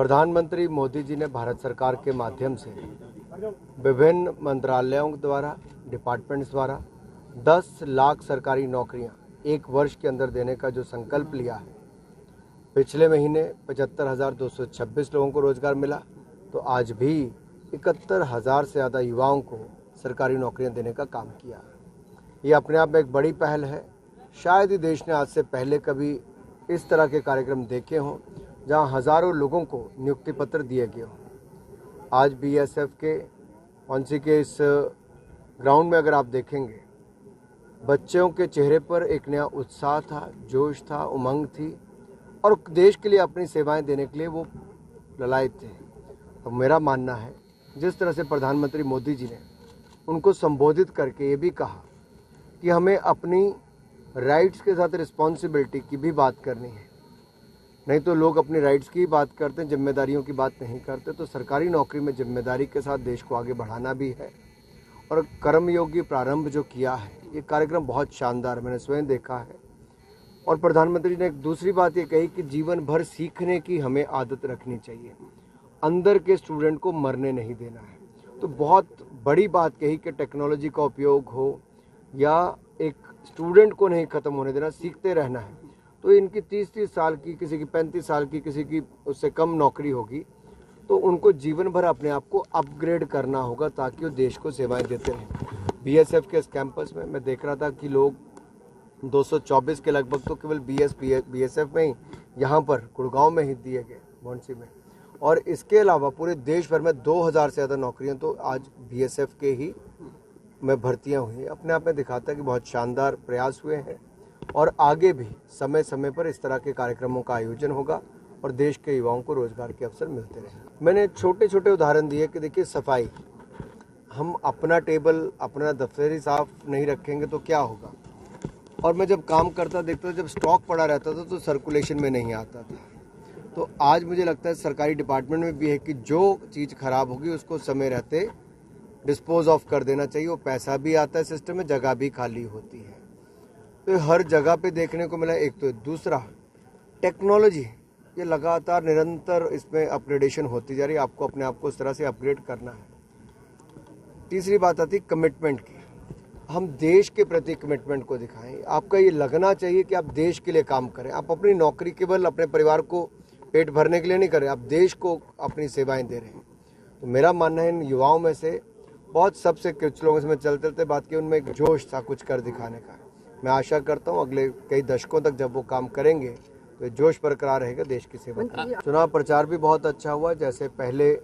प्रधानमंत्री मोदी जी ने भारत सरकार के माध्यम से विभिन्न मंत्रालयों द्वारा, डिपार्टमेंट्स द्वारा 10 लाख सरकारी नौकरियां एक वर्ष के अंदर देने का जो संकल्प लिया है, पिछले महीने 75,226 लोगों को रोजगार मिला, तो आज भी 71,000 से ज़्यादा युवाओं को सरकारी नौकरियां देने का काम किया। ये अपने आप में एक बड़ी पहल है। शायद ही देश ने आज से पहले कभी इस तरह के कार्यक्रम देखे हों जहां हज़ारों लोगों को नियुक्ति पत्र दिए गए हों। आज बीएसएफ के पौंसी के इस ग्राउंड में अगर आप देखेंगे, बच्चों के चेहरे पर एक नया उत्साह था, जोश था, उमंग थी और देश के लिए अपनी सेवाएं देने के लिए वो ललायत थे। तो मेरा मानना है, जिस तरह से प्रधानमंत्री मोदी जी ने उनको संबोधित करके ये भी कहा कि हमें अपनी राइट्स के साथ रिस्पॉन्सिबिलिटी की भी बात करनी है, नहीं तो लोग अपनी राइट्स की बात करते हैं, जिम्मेदारियों की बात नहीं करते। तो सरकारी नौकरी में जिम्मेदारी के साथ देश को आगे बढ़ाना भी है। और कर्मयोगी प्रारंभ जो किया है, ये कार्यक्रम बहुत शानदार है, मैंने स्वयं देखा है। और प्रधानमंत्री ने एक दूसरी बात ये कही कि जीवन भर सीखने की हमें आदत रखनी चाहिए, अंदर के स्टूडेंट को मरने नहीं देना है। तो बहुत बड़ी बात कही कि टेक्नोलॉजी का उपयोग हो या एक स्टूडेंट को नहीं ख़त्म होने देना, सीखते रहना है। तो इनकी 30-30 साल की, किसी की 35 साल की, किसी की उससे कम नौकरी होगी, तो उनको जीवन भर अपने आप को अपग्रेड करना होगा ताकि वो देश को सेवाएं देते रहें। बीएसएफ के इस कैंपस में मैं देख रहा था कि लोग 224 के लगभग तो केवल बीएसएफ में ही, यहाँ पर गुड़गांव में ही दिए गए, बौंसी में। और इसके अलावा पूरे देश भर में 2000 से ज़्यादा नौकरियाँ तो आज बीएसएफ के ही में भर्तियाँ हुई हैं। अपने आप में दिखाता है कि बहुत शानदार प्रयास हुए हैं और आगे भी समय समय पर इस तरह के कार्यक्रमों का आयोजन होगा और देश के युवाओं को रोजगार के अवसर मिलते रहेंगे। मैंने छोटे छोटे उदाहरण दिए कि देखिए, सफाई, हम अपना टेबल, अपना दफ्तर ही साफ नहीं रखेंगे तो क्या होगा। और मैं जब काम करता देखता था, जब स्टॉक पड़ा रहता था तो सर्कुलेशन में नहीं आता था। तो आज मुझे लगता है सरकारी डिपार्टमेंट में भी है कि जो चीज़ खराब होगी उसको समय रहते डिस्पोज ऑफ कर देना चाहिए। वो पैसा भी आता है सिस्टम में, जगह भी खाली होती है। तो हर जगह पे देखने को मिला। एक तो दूसरा, टेक्नोलॉजी, ये लगातार निरंतर इसमें अपग्रेडेशन होती जा रही है, आपको अपने आप को उस तरह से अपग्रेड करना है। तीसरी बात आती कमिटमेंट की, हम देश के प्रति कमिटमेंट को दिखाएं। आपका ये लगना चाहिए कि आप देश के लिए काम करें। आप अपनी नौकरी केवल अपने परिवार को पेट भरने के लिए नहीं कर रहे, आप देश को अपनी सेवाएं दे रहे हैं। तो मेरा मानना है इन युवाओं में से बहुत, सबसे कुछ लोगों से मैं चलते चलते बात की, उनमें एक जोश था कुछ कर दिखाने का। मैं आशा करता हूँ अगले कई दशकों तक जब वो काम करेंगे तो जोश बरकरार रहेगा देश की सेवा का। चुनाव प्रचार भी बहुत अच्छा हुआ। जैसे पहले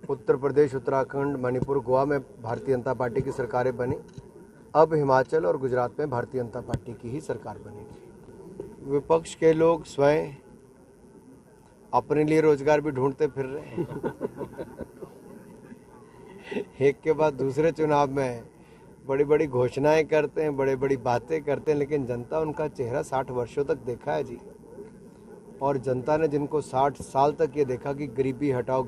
उत्तर प्रदेश, उत्तराखंड, मणिपुर, गोवा में भारतीय जनता पार्टी की सरकारें बनी, अब हिमाचल और गुजरात में भारतीय जनता पार्टी की ही सरकार बनेगी। विपक्ष के लोग स्वयं अपने लिए रोजगार भी ढूंढते फिर रहे हैं। एक के बाद दूसरे चुनाव में बड़ी बड़ी घोषणाएं करते हैं, बड़ी बड़ी बातें करते हैं, लेकिन जनता उनका चेहरा 60 वर्षों तक देखा है जी। और जनता ने जिनको 60 साल तक ये देखा कि गरीबी हटाओ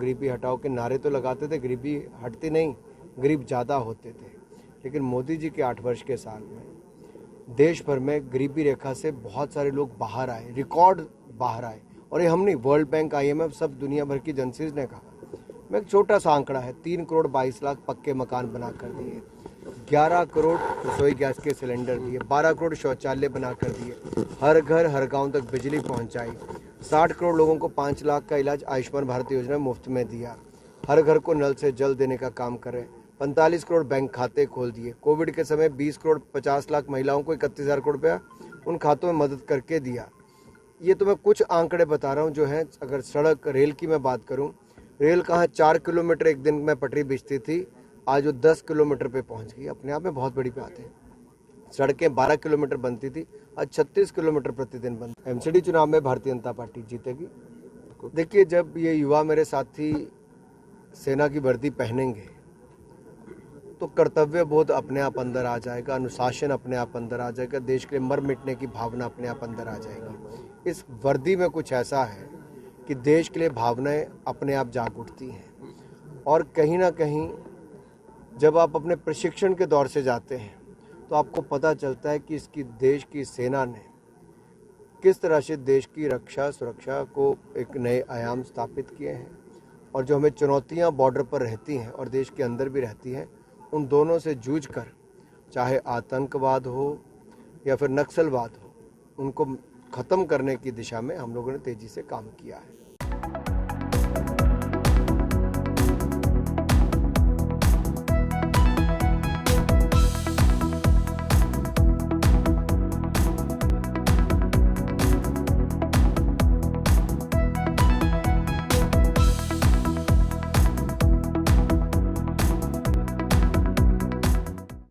के नारे तो लगाते थे, गरीबी हटती नहीं, गरीब ज़्यादा होते थे। लेकिन मोदी जी के 8 वर्ष के साल में देश भर में गरीबी रेखा से बहुत सारे लोग बाहर आए, रिकॉर्ड बाहर आए। और ये हम नहीं, वर्ल्ड बैंक, IMF, सब दुनिया भर की एजेंसीज ने कहा। मैं एक छोटा सा आंकड़ा है, 3 करोड़ 22 लाख पक्के मकान बना कर दिए, 11 करोड़ रसोई गैस के सिलेंडर दिए, 12 करोड़ शौचालय बना कर दिए, हर घर हर गांव तक बिजली पहुंचाई, 60 करोड़ लोगों को 5 लाख का इलाज आयुष्मान भारत योजना मुफ्त में दिया, हर घर को नल से जल देने का काम करें, 45 करोड़ बैंक खाते खोल दिए। कोविड के समय 20 करोड़ 50 लाख महिलाओं को 31,000 करोड़ रुपया उन खातों में मदद करके दिया। ये तो मैं कुछ आंकड़े बता रहा हूँ जो हैं। अगर सड़क, रेल की मैं बात करूँ, रेल कहाँ 4 किलोमीटर एक दिन में पटरी बिछती थी, आज वो 10 किलोमीटर पे पहुंच गई। अपने आप में बहुत बड़ी बात है। सड़कें 12 किलोमीटर बनती थी, आज 36 किलोमीटर प्रतिदिन बनती। MCD चुनाव में भारतीय जनता पार्टी जीतेगी। देखिए, जब ये युवा मेरे साथी सेना की वर्दी पहनेंगे तो कर्तव्य बोध अपने आप अंदर आ जाएगा, अनुशासन अपने आप अंदर आ जाएगा, देश के लिए मर मिटने की भावना अपने आप अंदर आ जाएगी। इस वर्दी में कुछ ऐसा है कि देश के लिए भावनाएं अपने आप जाग उठती हैं। और कहीं ना कहीं जब आप अपने प्रशिक्षण के दौर से जाते हैं तो आपको पता चलता है कि इसकी देश की सेना ने किस तरह से देश की रक्षा सुरक्षा को एक नए आयाम स्थापित किए हैं और जो हमें चुनौतियां बॉर्डर पर रहती हैं और देश के अंदर भी रहती हैं, उन दोनों से जूझकर, चाहे आतंकवाद हो या फिर नक्सलवाद हो, उनको ख़त्म करने की दिशा में हम लोगों ने तेज़ी से काम किया है।